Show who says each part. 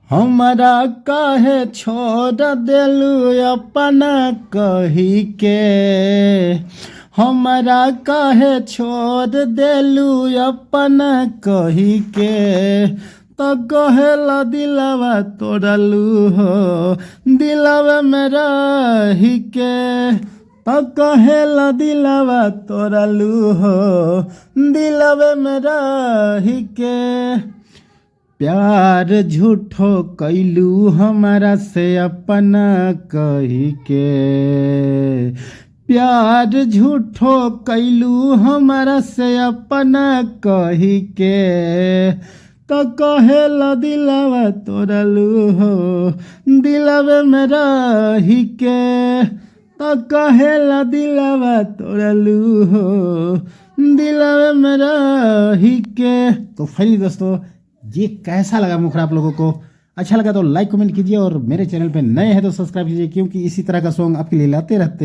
Speaker 1: हमरा काहे छोड़ देलू अपना कही के। हमरा काहे छोड़ देलू अपना कही के। तो कहेला दिलवा तोड़लू हो दिलवा में रही के। तो कहेला दिलवा तोड़लू हो दिलवा में रही के। प्यार झूठो कैलू हमारा से अपना कही के। प्यार झूठो कैलू हमारा से अपना कही के। तो कहेला दिलवा तोड़लू हो दिलवा में रही के। तो कहेला दिलवा तोड़लू हो दिलवा में रही के। तो फाइनली दोस्तों ये कैसा लगा मुखड़ा आप लोगों को? अच्छा लगा तो लाइक कमेंट कीजिए और मेरे चैनल पे नए हैं तो सब्सक्राइब कीजिए, क्योंकि इसी तरह का सॉन्ग आपके लिए लाते रहते हैं।